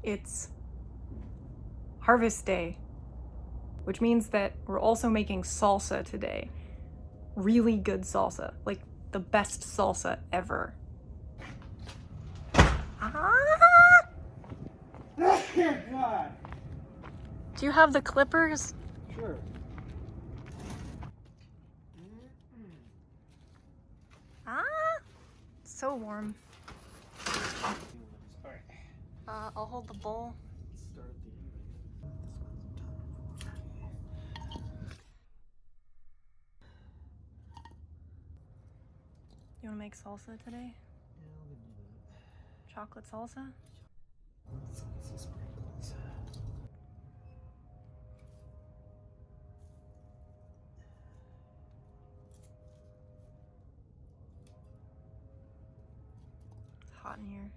It's Harvest Day, which means that we're also making salsa today. Really good salsa, like the best salsa ever. Ah! God. Do you have the clippers? Sure. Ah! So warm. All right. I'll hold the bowl. Start at the end. You want to make salsa today? Yeah, we can do that. Chocolate salsa? Salsa sprinkles. It's hot in here.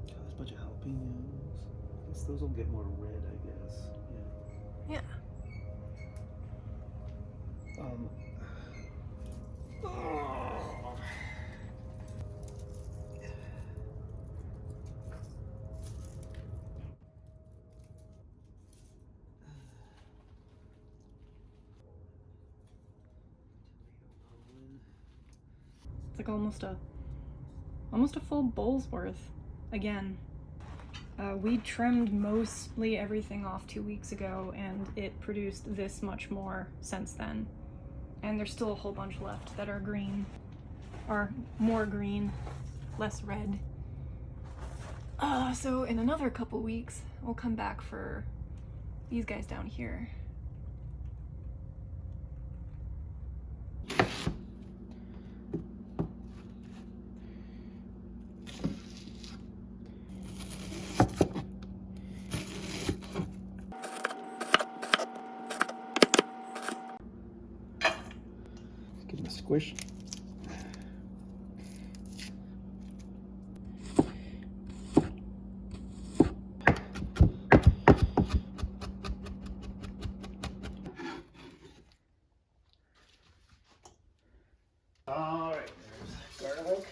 There's a bunch of jalapeños. I guess those will get more red, I guess. Yeah. Yeah. It's like almost a full bowl's worth. Again. We trimmed mostly everything off 2 weeks ago, and it produced this much more since then. And there's still a whole bunch left that are green. Or more green, less red. So in another couple weeks, we'll come back for these guys down here. Give it a squish. All right, there's garlic.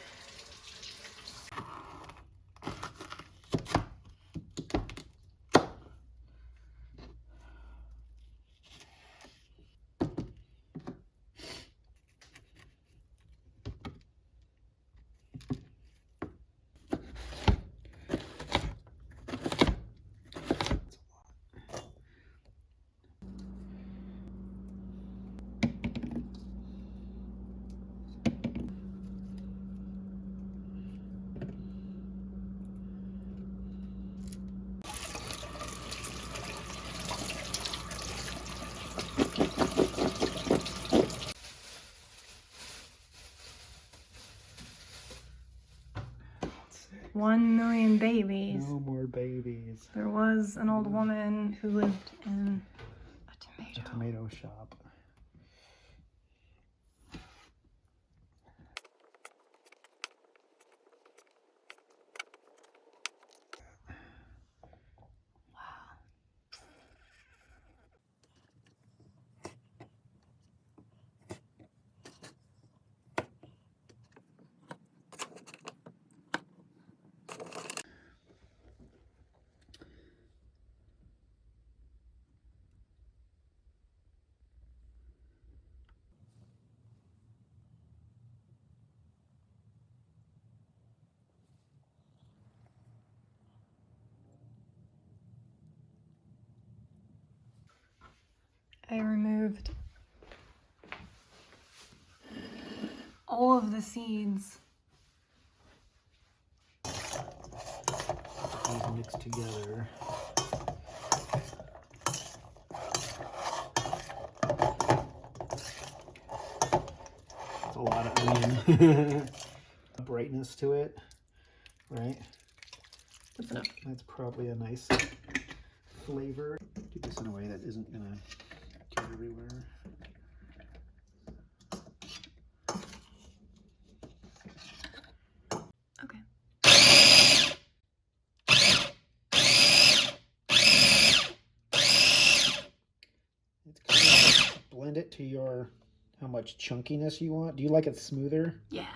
One million babies. No more babies. There was an old woman who lived in a Tomato shop. I removed all of the seeds. These mixed together. That's a lot of onion. Brightness to it, right? That's enough. That's probably a nice flavor. Do this in a way that isn't gonna get everywhere. Okay. to your how much chunkiness you want. Do you like it smoother? Yeah.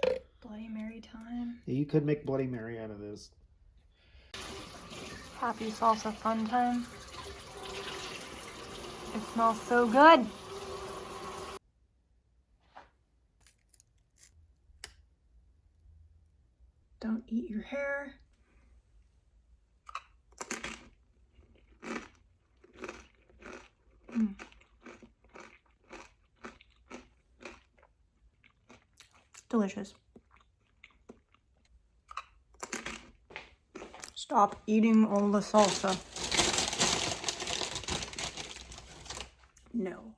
Yeah. Bloody Mary time. Yeah, you could make Bloody Mary out of this. Happy salsa fun time. It smells so good. Don't eat your hair. Mm. Delicious. Stop eating all the salsa. No.